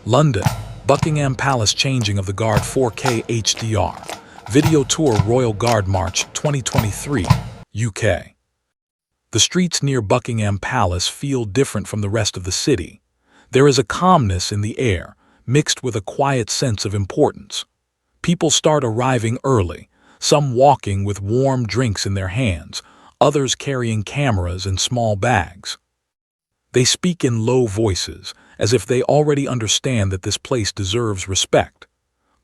London, Buckingham Palace changing of the guard 4K HDR. Video tour Royal Guard March 2023, UK. The streets near Buckingham Palace feel different from the rest of the city. There is a calmness in the air, mixed with a quiet sense of importance. People start arriving early, some walking with warm drinks in their hands, others carrying cameras and small bags. They speak in low voices, as if they already understand that this place deserves respect.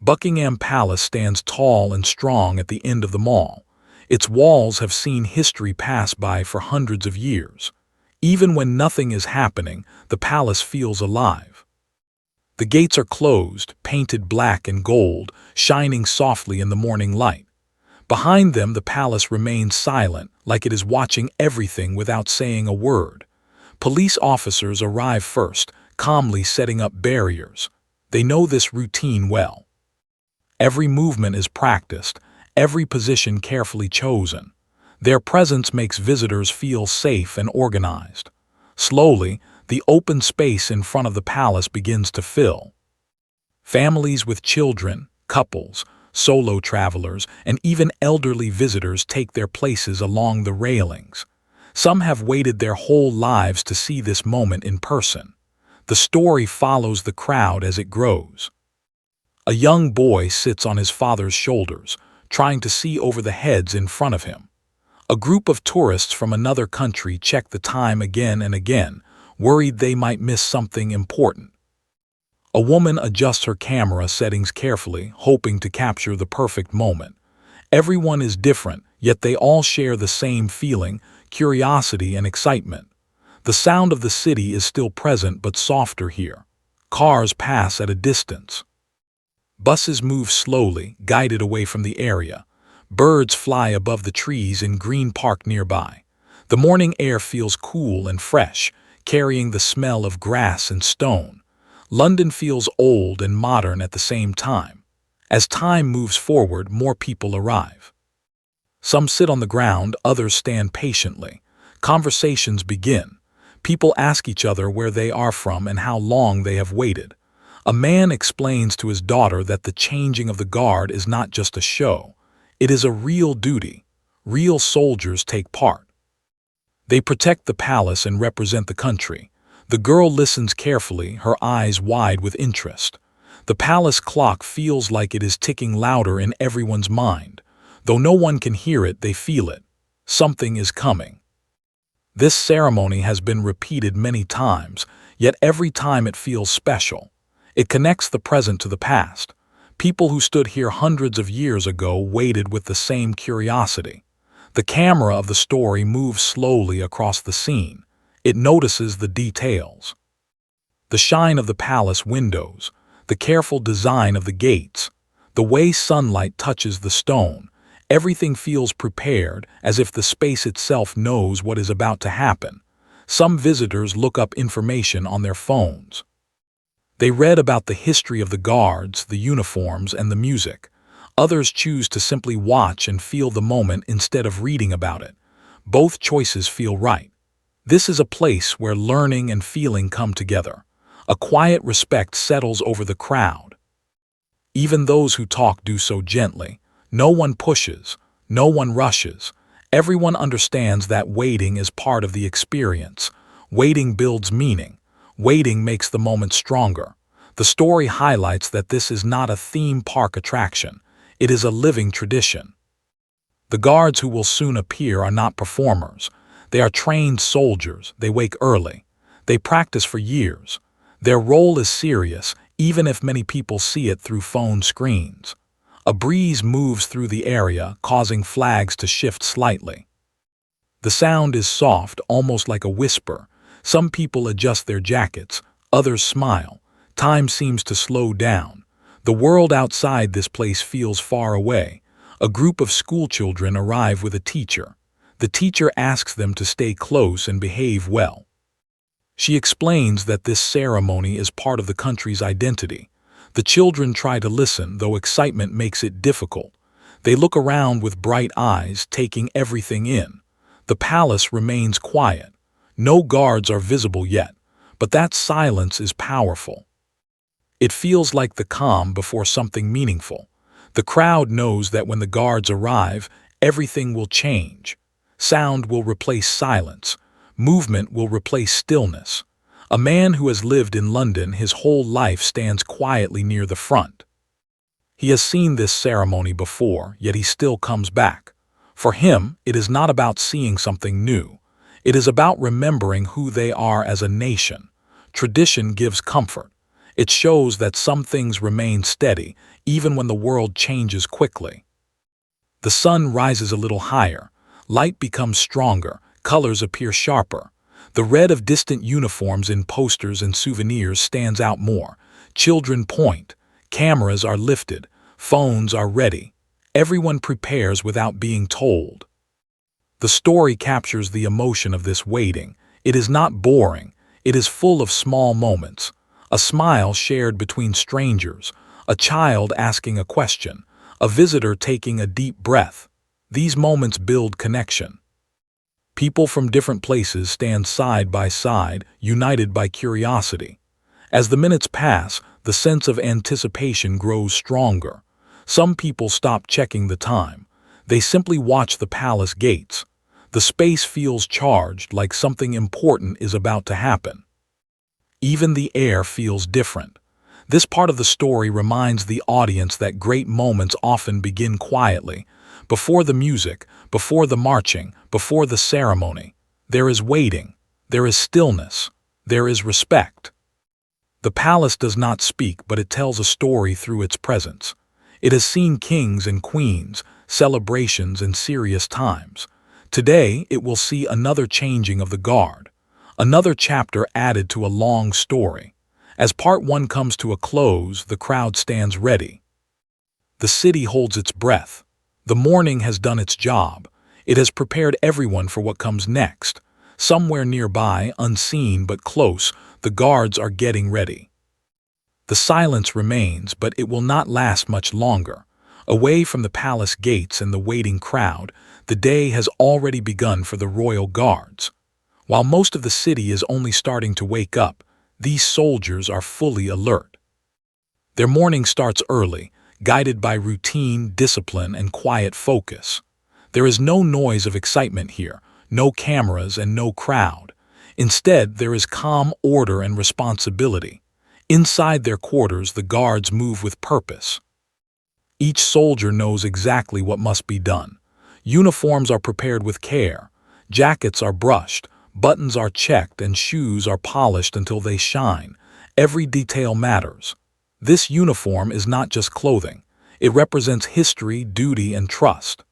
Buckingham Palace stands tall and strong at the end of the mall. Its walls have seen history pass by for hundreds of years. Even when nothing is happening, the palace feels alive. The gates are closed, painted black and gold, shining softly in the morning light. Behind them, the palace remains silent, like it is watching everything without saying a word. Police officers arrive first, calmly setting up barriers. They know this routine well. Every movement is practiced, every position carefully chosen. Their presence makes visitors feel safe and organized. Slowly, the open space in front of the palace begins to fill. Families with children, couples, solo travelers, and even elderly visitors take their places along the railings. Some have waited their whole lives to see this moment in person. The story follows the crowd as it grows. A young boy sits on his father's shoulders, trying to see over the heads in front of him. A group of tourists from another country check the time again and again, worried they might miss something important. A woman adjusts her camera settings carefully, hoping to capture the perfect moment. Everyone is different, yet they all share the same feeling, curiosity and excitement. The sound of the city is still present but softer here. Cars pass at a distance. Buses move slowly, guided away from the area. Birds fly above the trees in Green Park nearby. The morning air feels cool and fresh, carrying the smell of grass and stone. London feels old and modern at the same time. As time moves forward, more people arrive. Some sit on the ground, others stand patiently. Conversations begin. People ask each other where they are from and how long they have waited. A man explains to his daughter that the changing of the guard is not just a show. It is a real duty. Real soldiers take part. They protect the palace and represent the country. The girl listens carefully, her eyes wide with interest. The palace clock feels like it is ticking louder in everyone's mind. Though no one can hear it, they feel it. Something is coming. This ceremony has been repeated many times, yet every time it feels special. It connects the present to the past. People who stood here hundreds of years ago waited with the same curiosity. The camera of the story moves slowly across the scene. It notices the details. The shine of the palace windows, the careful design of the gates, the way sunlight touches the stone. Everything feels prepared, as if the space itself knows what is about to happen. Some visitors look up information on their phones. They read about the history of the guards, the uniforms, and the music. Others choose to simply watch and feel the moment instead of reading about it. Both choices feel right. This is a place where learning and feeling come together. A quiet respect settles over the crowd. Even those who talk do so gently. No one pushes, no one rushes. Everyone understands that waiting is part of the experience. Waiting builds meaning. Waiting makes the moment stronger. The story highlights that this is not a theme park attraction. It is a living tradition. The guards who will soon appear are not performers. They are trained soldiers. They wake early. They practice for years. Their role is serious, even if many people see it through phone screens. A breeze moves through the area, causing flags to shift slightly. The sound is soft, almost like a whisper. Some people adjust their jackets, others smile. Time seems to slow down. The world outside this place feels far away. A group of schoolchildren arrive with a teacher. The teacher asks them to stay close and behave well. She explains that this ceremony is part of the country's identity. The children try to listen, though excitement makes it difficult. They look around with bright eyes, taking everything in. The palace remains quiet. No guards are visible yet, but that silence is powerful. It feels like the calm before something meaningful. The crowd knows that when the guards arrive, everything will change. Sound will replace silence. Movement will replace stillness. A man who has lived in London his whole life stands quietly near the front. He has seen this ceremony before, yet he still comes back. For him, it is not about seeing something new. It is about remembering who they are as a nation. Tradition gives comfort. It shows that some things remain steady, even when the world changes quickly. The sun rises a little higher. Light becomes stronger. Colors appear sharper. The red of distant uniforms in posters and souvenirs stands out more. Children point. Cameras are lifted. Phones are ready. Everyone prepares without being told. The story captures the emotion of this waiting. It is not boring. It is full of small moments. A smile shared between strangers, a child asking a question, a visitor taking a deep breath. These moments build connection. People from different places stand side by side, united by curiosity. As the minutes pass, the sense of anticipation grows stronger. Some people stop checking the time. They simply watch the palace gates. The space feels charged, like something important is about to happen. Even the air feels different. This part of the story reminds the audience that great moments often begin quietly. Before the music, before the marching, before the ceremony, there is waiting, there is stillness, there is respect. The palace does not speak, but it tells a story through its presence. It has seen kings and queens, celebrations and serious times. Today, it will see another changing of the guard. Another chapter added to a long story. As part one comes to a close, the crowd stands ready. The city holds its breath. The mourning has done its job. It has prepared everyone for what comes next. Somewhere nearby, unseen but close, the guards are getting ready. The silence remains, but it will not last much longer. Away from the palace gates and the waiting crowd, the day has already begun for the royal guards. While most of the city is only starting to wake up, these soldiers are fully alert. Their morning starts early, guided by routine, discipline, and quiet focus. There is no noise of excitement here, no cameras and no crowd. Instead, there is calm order and responsibility. Inside their quarters, the guards move with purpose. Each soldier knows exactly what must be done. Uniforms are prepared with care. Jackets are brushed. Buttons are checked and shoes are polished until they shine. Every detail matters. This uniform is not just clothing. It represents history, duty, and trust.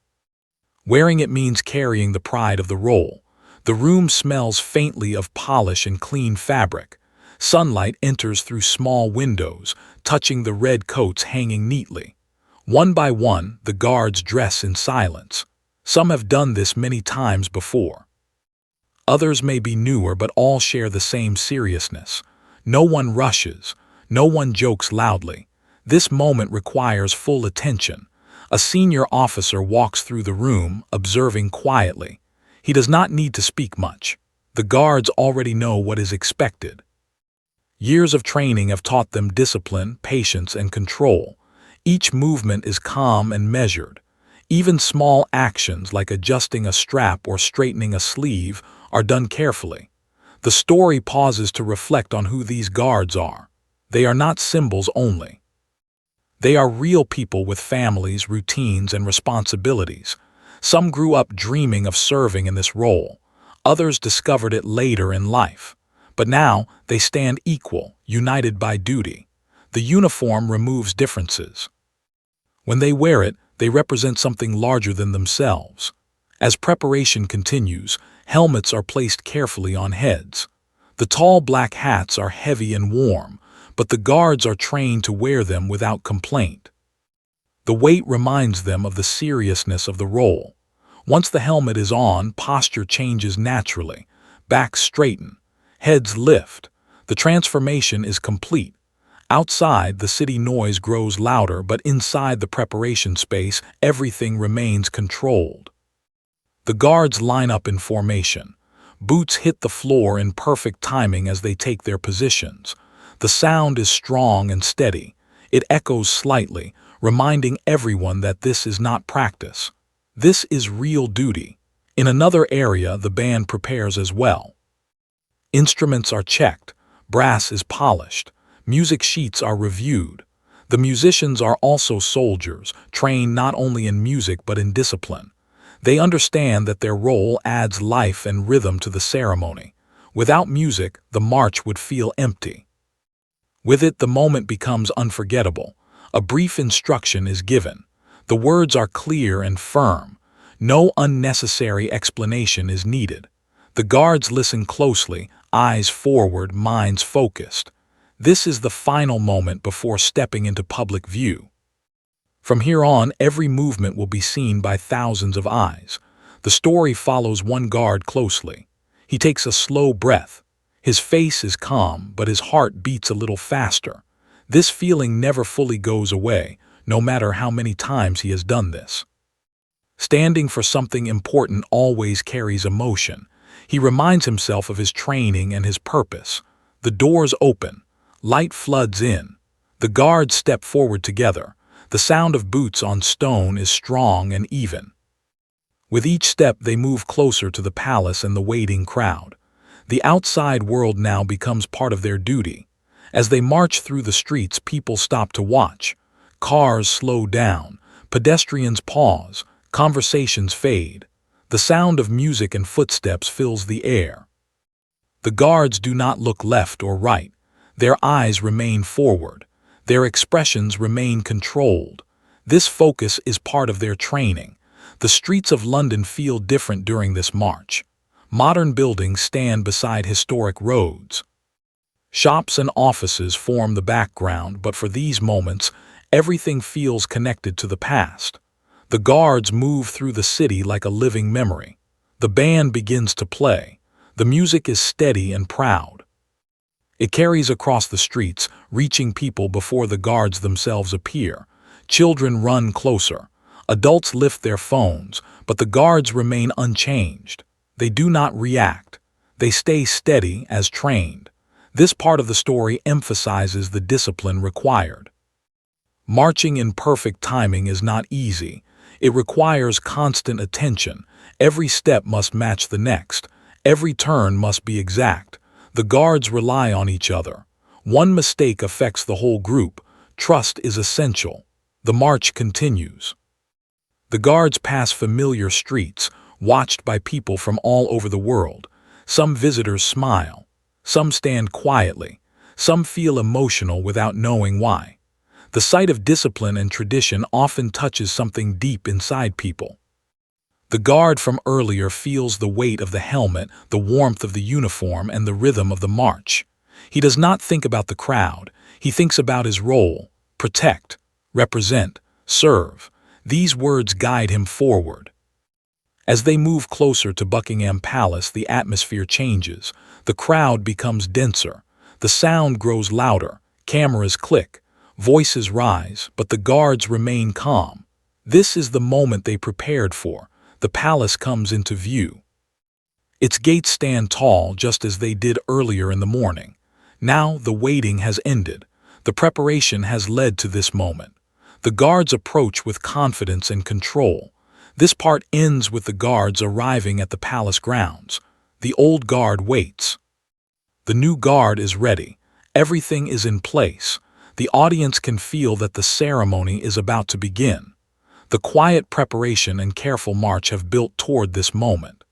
Wearing it means carrying the pride of the role. The room smells faintly of polish and clean fabric. Sunlight enters through small windows, touching the red coats hanging neatly. One by one, the guards dress in silence. Some have done this many times before. Others may be newer, but all share the same seriousness. No one rushes. No one jokes loudly. This moment requires full attention. A senior officer walks through the room, observing quietly. He does not need to speak much. The guards already know what is expected. Years of training have taught them discipline, patience, and control. Each movement is calm and measured. Even small actions like adjusting a strap or straightening a sleeve are done carefully. The story pauses to reflect on who these guards are. They are not symbols only. They are real people with families, routines, and responsibilities. Some grew up dreaming of serving in this role. Others discovered it later in life. But now they stand equal, united by duty. The uniform removes differences. When they wear it, they represent something larger than themselves. As preparation continues, helmets are placed carefully on heads. The tall black hats are heavy and warm, but the guards are trained to wear them without complaint. The weight reminds them of the seriousness of the role. Once the helmet is on, posture changes naturally. Backs straighten, heads lift. The transformation is complete. Outside, the city noise grows louder, but inside the preparation space, everything remains controlled. The guards line up in formation. Boots hit the floor in perfect timing as they take their positions. The sound is strong and steady. It echoes slightly, reminding everyone that this is not practice. This is real duty. In another area, the band prepares as well. Instruments are checked, brass is polished, music sheets are reviewed. The musicians are also soldiers, trained not only in music but in discipline. They understand that their role adds life and rhythm to the ceremony. Without music, the march would feel empty. With it, the moment becomes unforgettable. A brief instruction is given. The words are clear and firm. No unnecessary explanation is needed. The guards listen closely, eyes forward, minds focused. This is the final moment before stepping into public view. From here on, every movement will be seen by thousands of eyes. The story follows one guard closely. He takes a slow breath. His face is calm, but his heart beats a little faster. This feeling never fully goes away, no matter how many times he has done this. Standing for something important always carries emotion. He reminds himself of his training and his purpose. The doors open. Light floods in. The guards step forward together. The sound of boots on stone is strong and even. With each step, they move closer to the palace and the waiting crowd. The outside world now becomes part of their duty. As they march through the streets, people stop to watch. Cars slow down. Pedestrians pause. Conversations fade. The sound of music and footsteps fills the air. The guards do not look left or right. Their eyes remain forward. Their expressions remain controlled. This focus is part of their training. The streets of London feel different during this march. Modern buildings stand beside historic roads. Shops and offices form the background, but for these moments, everything feels connected to the past. The guards move through the city like a living memory. The band begins to play. The music is steady and proud. It carries across the streets, reaching people before the guards themselves appear. Children run closer. Adults lift their phones, but the guards remain unchanged. They do not react. They stay steady as trained. This part of the story emphasizes the discipline required. Marching in perfect timing is not easy. It requires constant attention. Every step must match the next. Every turn must be exact. The guards rely on each other. One mistake affects the whole group. Trust is essential. The march continues. The guards pass familiar streets, watched by people from all over the world. Some visitors smile. Some stand quietly. Some feel emotional without knowing why. The sight of discipline and tradition often touches something deep inside people. The guard from earlier feels the weight of the helmet, the warmth of the uniform, and the rhythm of the march. He does not think about the crowd. He thinks about his role: protect, represent, serve. These words guide him forward. As they move closer to Buckingham Palace, the atmosphere changes. The crowd becomes denser. The sound grows louder. Cameras click. Voices rise, but the guards remain calm. This is the moment they prepared for. The palace comes into view. Its gates stand tall just as they did earlier in the morning. Now the waiting has ended. The preparation has led to this moment. The guards approach with confidence and control. This part ends with the guards arriving at the palace grounds. The old guard waits. The new guard is ready. Everything is in place. The audience can feel that the ceremony is about to begin. The quiet preparation and careful march have built toward this moment.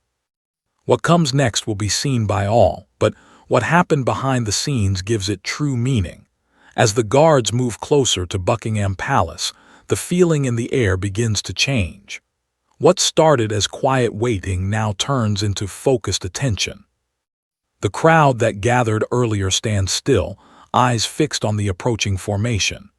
What comes next will be seen by all, but what happened behind the scenes gives it true meaning. As the guards move closer to Buckingham Palace, the feeling in the air begins to change. What started as quiet waiting now turns into focused attention. The crowd that gathered earlier stands still, eyes fixed on the approaching formation.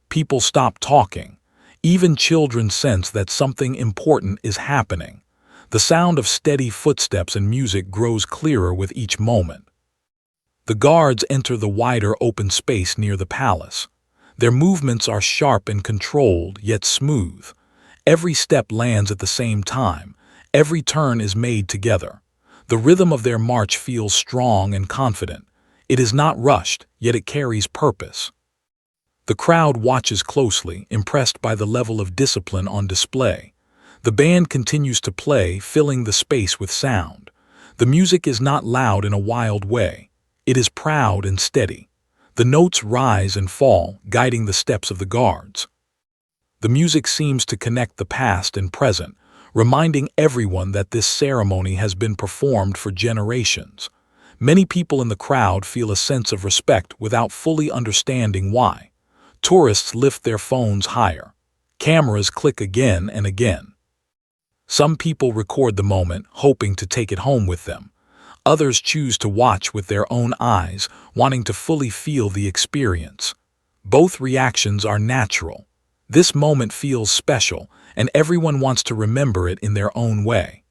People stop talking. Even children sense that something important is happening. The sound of steady footsteps and music grows clearer with each moment. The guards enter the wider open space near the palace. Their movements are sharp and controlled, yet smooth. Every step lands at the same time. Every turn is made together. The rhythm of their march feels strong and confident. It is not rushed, yet it carries purpose. The crowd watches closely, impressed by the level of discipline on display. The band continues to play, filling the space with sound. The music is not loud in a wild way. It is proud and steady. The notes rise and fall, guiding the steps of the guards. The music seems to connect the past and present, reminding everyone that this ceremony has been performed for generations. Many people in the crowd feel a sense of respect without fully understanding why. Tourists lift their phones higher. Cameras click again and again. Some people record the moment, hoping to take it home with them. Others choose to watch with their own eyes, wanting to fully feel the experience. Both reactions are natural. This moment feels special, and everyone wants to remember it in their own way.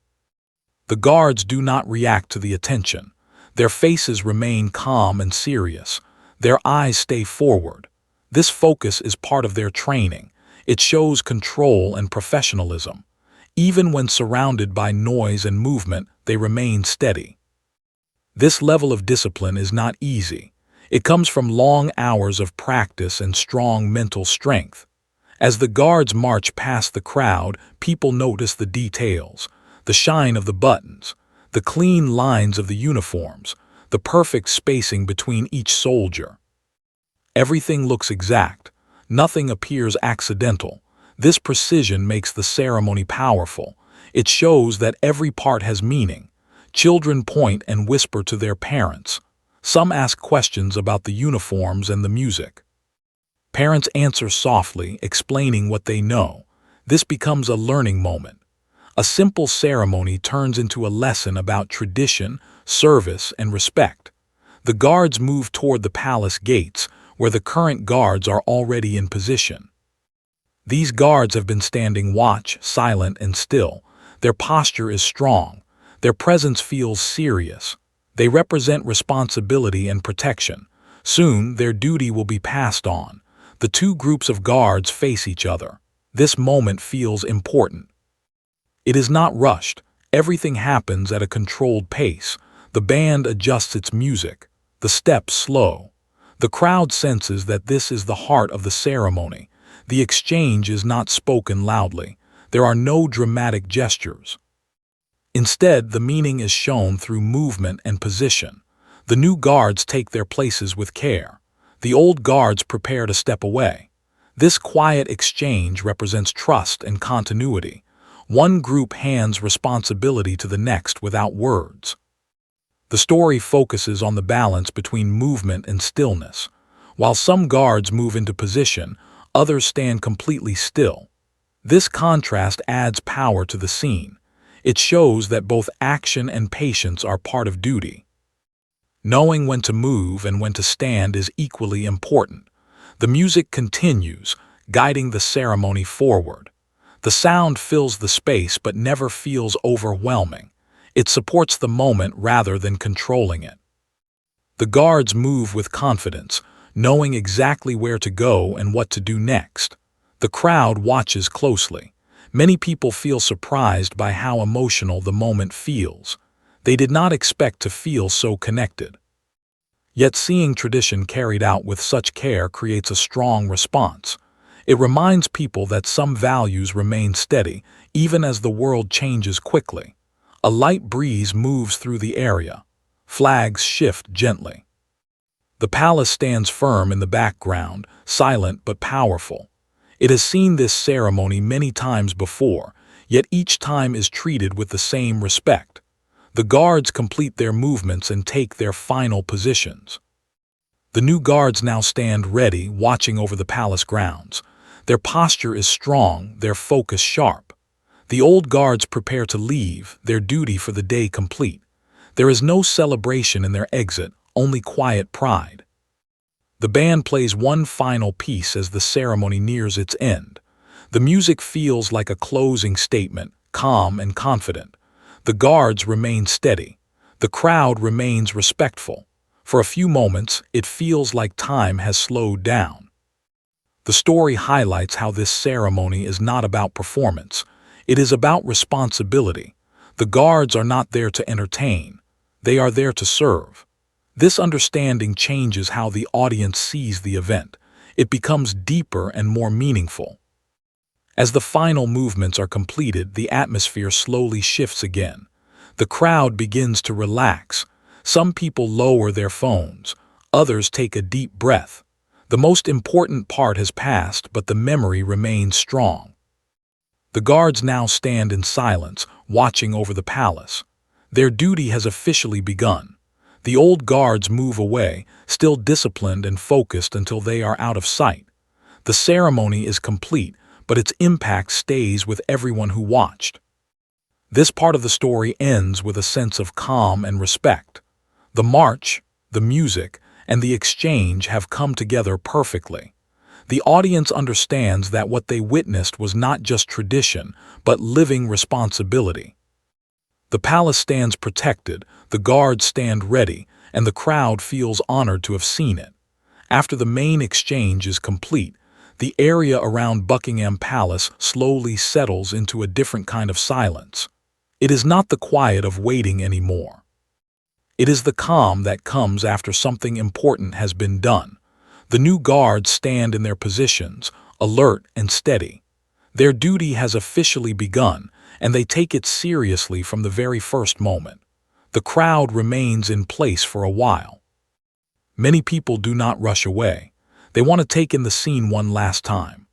The guards do not react to the attention. Their faces remain calm and serious. Their eyes stay forward. This focus is part of their training. It shows control and professionalism. Even when surrounded by noise and movement, they remain steady. This level of discipline is not easy. It comes from long hours of practice and strong mental strength. As the guards march past the crowd, people notice the details, the shine of the buttons, the clean lines of the uniforms, the perfect spacing between each soldier. Everything looks exact. Nothing appears accidental. This precision makes the ceremony powerful. It shows that every part has meaning. Children point and whisper to their parents. Some ask questions about the uniforms and the music. Parents answer softly, explaining what they know. This becomes a learning moment. A simple ceremony turns into a lesson about tradition, service, and respect. The guards move toward the palace gates, where the current guards are already in position. These guards have been standing watch, silent and still. Their posture is strong. Their presence feels serious. They represent responsibility and protection. Soon, their duty will be passed on. The two groups of guards face each other. This moment feels important. It is not rushed. Everything happens at a controlled pace. The band adjusts its music. The steps slow. The crowd senses that this is the heart of the ceremony. The exchange is not spoken loudly. There are no dramatic gestures. Instead, the meaning is shown through movement and position. The new guards take their places with care. The old guards prepare to step away. This quiet exchange represents trust and continuity. One group hands responsibility to the next without words. The story focuses on the balance between movement and stillness. While some guards move into position, others stand completely still. This contrast adds power to the scene. It shows that both action and patience are part of duty. Knowing when to move and when to stand is equally important. The music continues, guiding the ceremony forward. The sound fills the space but never feels overwhelming. It supports the moment rather than controlling it. The guards move with confidence, knowing exactly where to go and what to do next. The crowd watches closely. Many people feel surprised by how emotional the moment feels. They did not expect to feel so connected. Yet seeing tradition carried out with such care creates a strong response. It reminds people that some values remain steady, even as the world changes quickly. A light breeze moves through the area. Flags shift gently. The palace stands firm in the background, silent but powerful. It has seen this ceremony many times before, yet each time is treated with the same respect. The guards complete their movements and take their final positions. The new guards now stand ready, watching over the palace grounds. Their posture is strong, their focus sharp. The old guards prepare to leave, their duty for the day complete. There is no celebration in their exit, only quiet pride. The band plays one final piece as the ceremony nears its end. The music feels like a closing statement, calm and confident. The guards remain steady. The crowd remains respectful. For a few moments, it feels like time has slowed down. The story highlights how this ceremony is not about performance. It is about responsibility. The guards are not there to entertain. They are there to serve. This understanding changes how the audience sees the event. It becomes deeper and more meaningful. As the final movements are completed, the atmosphere slowly shifts again. The crowd begins to relax. Some people lower their phones. Others take a deep breath. The most important part has passed, but the memory remains strong. The guards now stand in silence, watching over the palace. Their duty has officially begun. The old guards move away, still disciplined and focused until they are out of sight. The ceremony is complete, but its impact stays with everyone who watched. This part of the story ends with a sense of calm and respect. The march, the music, and the exchange have come together perfectly. The audience understands that what they witnessed was not just tradition, but living responsibility. The palace stands protected, the guards stand ready, and the crowd feels honored to have seen it. After the main exchange is complete, the area around Buckingham Palace slowly settles into a different kind of silence. It is not the quiet of waiting anymore. It is the calm that comes after something important has been done. The new guards stand in their positions, alert and steady. Their duty has officially begun, and they take it seriously from the very first moment. The crowd remains in place for a while. Many people do not rush away. They want to take in the scene one last time.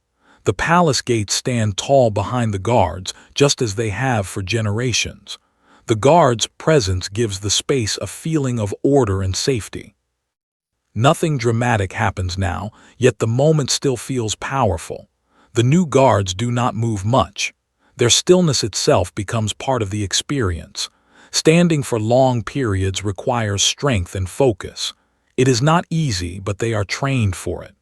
The palace gates stand tall behind the guards, just as they have for generations. The guards' presence gives the space a feeling of order and safety. Nothing dramatic happens now, yet the moment still feels powerful. The new guards do not move much. Their stillness itself becomes part of the experience. Standing for long periods requires strength and focus. It is not easy, but they are trained for it.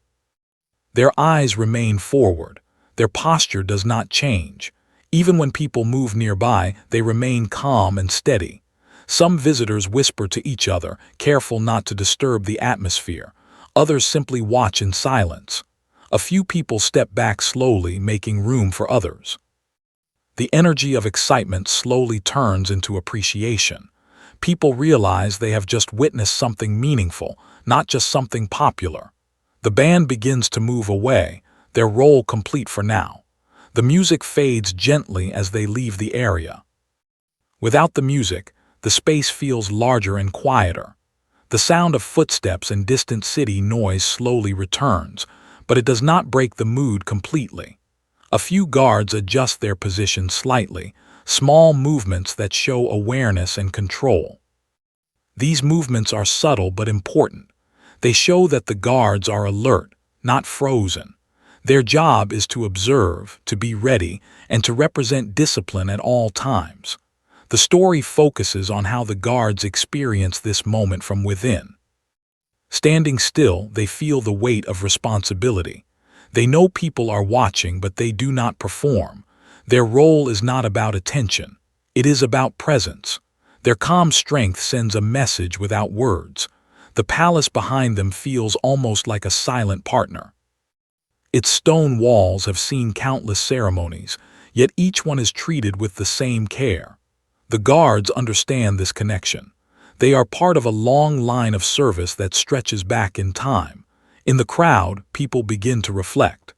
Their eyes remain forward. Their posture does not change. Even when people move nearby, they remain calm and steady. Some visitors whisper to each other, careful not to disturb the atmosphere. Others simply watch in silence. A few people step back slowly, making room for others. The energy of excitement slowly turns into appreciation. People realize they have just witnessed something meaningful, not just something popular. The band begins to move away, their role complete for now. The music fades gently as they leave the area. Without the music, the space feels larger and quieter. The sound of footsteps and distant city noise slowly returns, but it does not break the mood completely. A few guards adjust their position slightly, small movements that show awareness and control. These movements are subtle but important. They show that the guards are alert, not frozen. Their job is to observe, to be ready, and to represent discipline at all times. The story focuses on how the guards experience this moment from within. Standing still, they feel the weight of responsibility. They know people are watching, but they do not perform. Their role is not about attention. It is about presence. Their calm strength sends a message without words. The palace behind them feels almost like a silent partner. Its stone walls have seen countless ceremonies, yet each one is treated with the same care. The guards understand this connection. They are part of a long line of service that stretches back in time. In the crowd, people begin to reflect.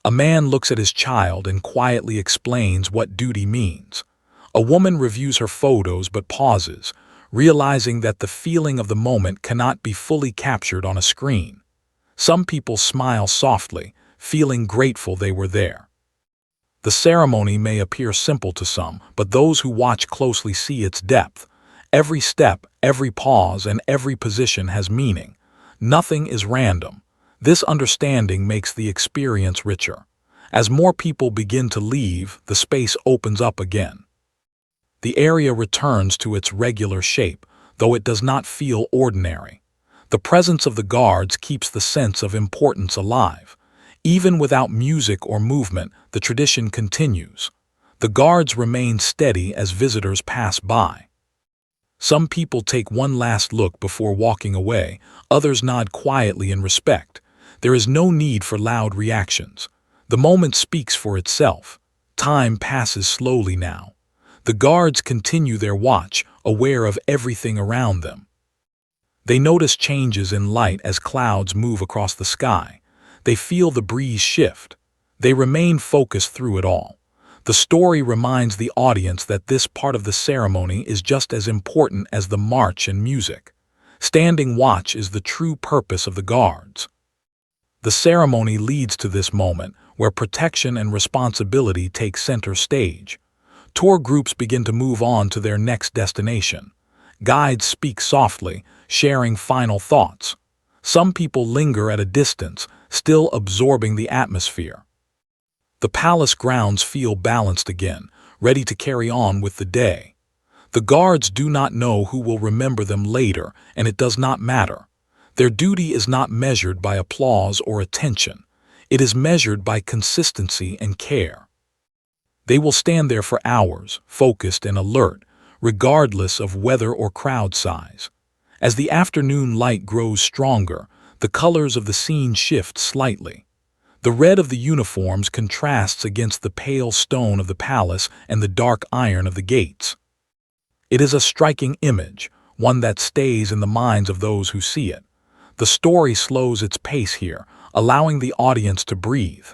A man looks at his child and quietly explains what duty means. A woman reviews her photos but pauses, realizing that the feeling of the moment cannot be fully captured on a screen. Some people smile softly, feeling grateful they were there. The ceremony may appear simple to some, but those who watch closely see its depth. Every step, every pause, and every position has meaning. Nothing is random. This understanding makes the experience richer. As more people begin to leave, the space opens up again. The area returns to its regular shape, though it does not feel ordinary. The presence of the guards keeps the sense of importance alive. Even without music or movement, the tradition continues. The guards remain steady as visitors pass by. Some people take one last look before walking away, others nod quietly in respect. There is no need for loud reactions. The moment speaks for itself. Time passes slowly now. The guards continue their watch, aware of everything around them. They notice changes in light as clouds move across the sky. They feel the breeze shift. They remain focused through it all. The story reminds the audience that this part of the ceremony is just as important as the march and music. Standing watch is the true purpose of the guards. The ceremony leads to this moment where protection and responsibility take center stage. Tour groups begin to move on to their next destination. Guides speak softly, sharing final thoughts. Some people linger at a distance, still absorbing the atmosphere. The palace grounds feel balanced again, ready to carry on with the day. The guards do not know who will remember them later, and it does not matter. Their duty is not measured by applause or attention. It is measured by consistency and care. They will stand there for hours, focused and alert, regardless of weather or crowd size. As the afternoon light grows stronger, the colors of the scene shift slightly. The red of the uniforms contrasts against the pale stone of the palace and the dark iron of the gates. It is a striking image, one that stays in the minds of those who see it. The story slows its pace here, allowing the audience to breathe.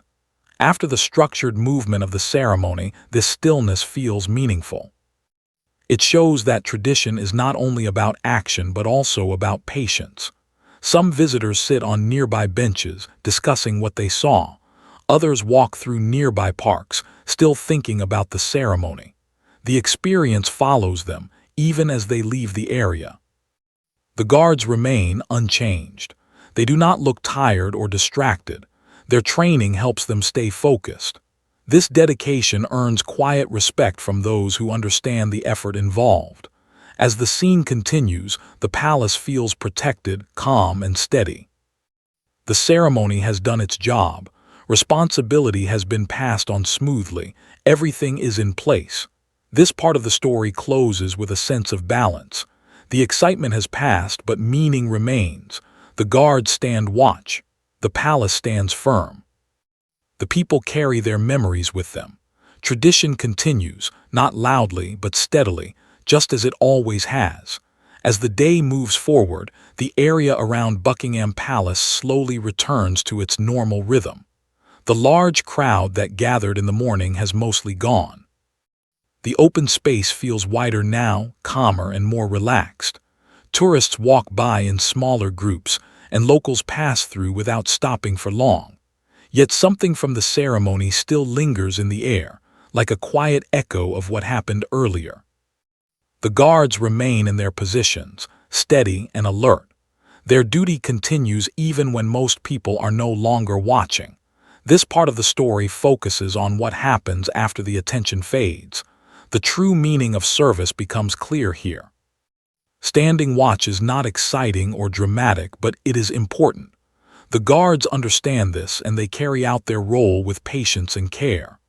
After the structured movement of the ceremony, this stillness feels meaningful. It shows that tradition is not only about action but also about patience. Some visitors sit on nearby benches, discussing what they saw. Others walk through nearby parks, still thinking about the ceremony. The experience follows them, even as they leave the area. The guards remain unchanged. They do not look tired or distracted. Their training helps them stay focused. This dedication earns quiet respect from those who understand the effort involved. As the scene continues, the palace feels protected, calm, and steady. The ceremony has done its job. Responsibility has been passed on smoothly. Everything is in place. This part of the story closes with a sense of balance. The excitement has passed, but meaning remains. The guards stand watch. The palace stands firm. The people carry their memories with them. Tradition continues, not loudly but steadily, just as it always has. As the day moves forward, the area around Buckingham Palace slowly returns to its normal rhythm. The large crowd that gathered in the morning has mostly gone. The open space feels wider now, calmer and more relaxed. Tourists walk by in smaller groups, and locals pass through without stopping for long. Yet something from the ceremony still lingers in the air, like a quiet echo of what happened earlier. The guards remain in their positions, steady and alert. Their duty continues even when most people are no longer watching. This part of the story focuses on what happens after the attention fades. The true meaning of service becomes clear here. Standing watch is not exciting or dramatic, but it is important. The guards understand this, and they carry out their role with patience and care.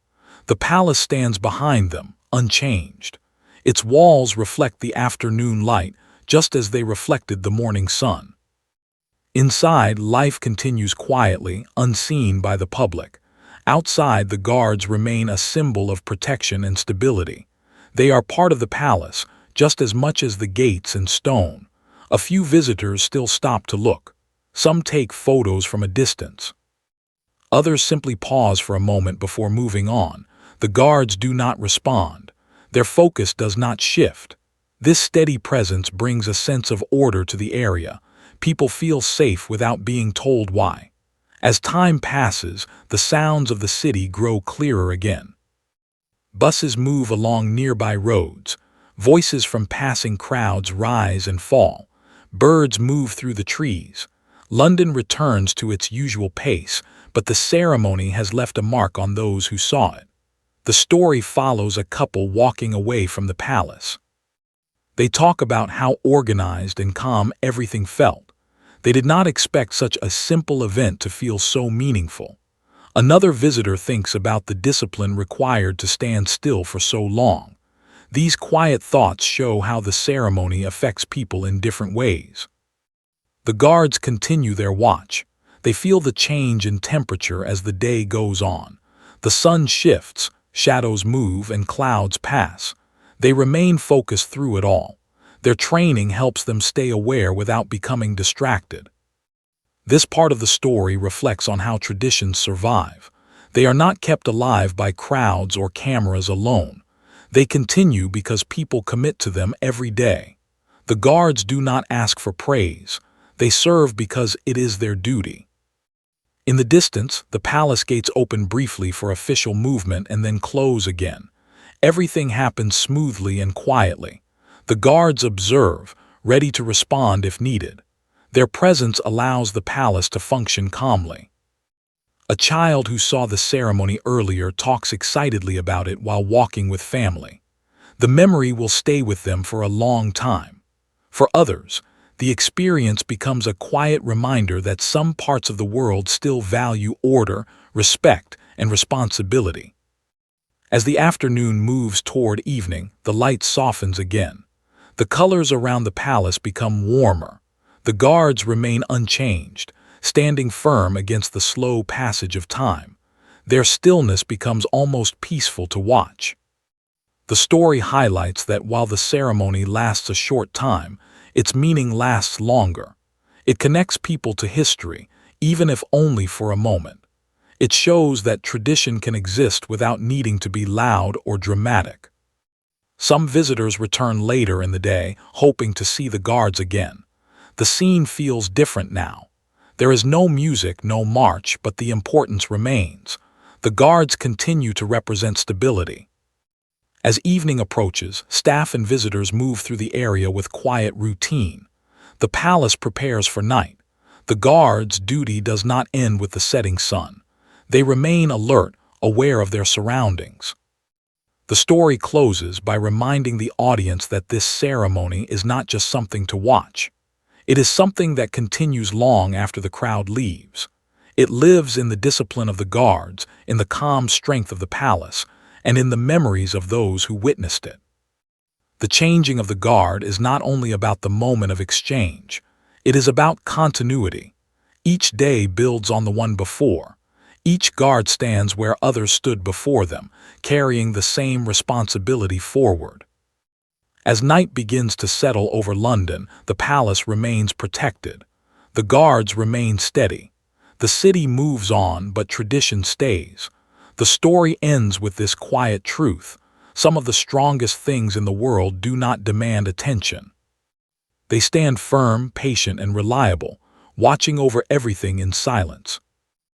The palace stands behind them, unchanged. Its walls reflect the afternoon light, just as they reflected the morning sun. Inside, life continues quietly, unseen by the public. Outside, the guards remain a symbol of protection and stability. They are part of the palace, just as much as the gates and stone. A few visitors still stop to look. Some take photos from a distance. Others simply pause for a moment before moving on. The guards do not respond. Their focus does not shift. This steady presence brings a sense of order to the area. People feel safe without being told why. As time passes, the sounds of the city grow clearer again. Buses move along nearby roads. Voices from passing crowds rise and fall. Birds move through the trees. London returns to its usual pace, but the ceremony has left a mark on those who saw it. The story follows a couple walking away from the palace. They talk about how organized and calm everything felt. They did not expect such a simple event to feel so meaningful. Another visitor thinks about the discipline required to stand still for so long. These quiet thoughts show how the ceremony affects people in different ways. The guards continue their watch. They feel the change in temperature as the day goes on. The sun shifts, shadows move, and clouds pass. They remain focused through it all. Their training helps them stay aware without becoming distracted. This part of the story reflects on how traditions survive. They are not kept alive by crowds or cameras alone. They continue because people commit to them every day. The guards do not ask for praise. They serve because it is their duty. In the distance, the palace gates open briefly for official movement and then close again. Everything happens smoothly and quietly. The guards observe, ready to respond if needed. Their presence allows the palace to function calmly. A child who saw the ceremony earlier talks excitedly about it while walking with family. The memory will stay with them for a long time. For others, the experience becomes a quiet reminder that some parts of the world still value order, respect, and responsibility. As the afternoon moves toward evening, the light softens again. The colors around the palace become warmer. The guards remain unchanged, standing firm against the slow passage of time. Their stillness becomes almost peaceful to watch. The story highlights that while the ceremony lasts a short time, its meaning lasts longer. It connects people to history, even if only for a moment. It shows that tradition can exist without needing to be loud or dramatic. Some visitors return later in the day, hoping to see the guards again. The scene feels different now. There is no music, no march, but the importance remains. The guards continue to represent stability. As evening approaches, staff and visitors move through the area with quiet routine. The palace prepares for night. The guards' duty does not end with the setting sun. They remain alert, aware of their surroundings. The story closes by reminding the audience that this ceremony is not just something to watch. It is something that continues long after the crowd leaves. It lives in the discipline of the guards, in the calm strength of the palace, and in the memories of those who witnessed it. The changing of the guard is not only about the moment of exchange. It is about continuity. Each day builds on the one before. Each guard stands where others stood before them, carrying the same responsibility forward. As night begins to settle over London, the palace remains protected. The guards remain steady. The city moves on, but tradition stays. The story ends with this quiet truth. Some of the strongest things in the world do not demand attention. They stand firm, patient, and reliable, watching over everything in silence.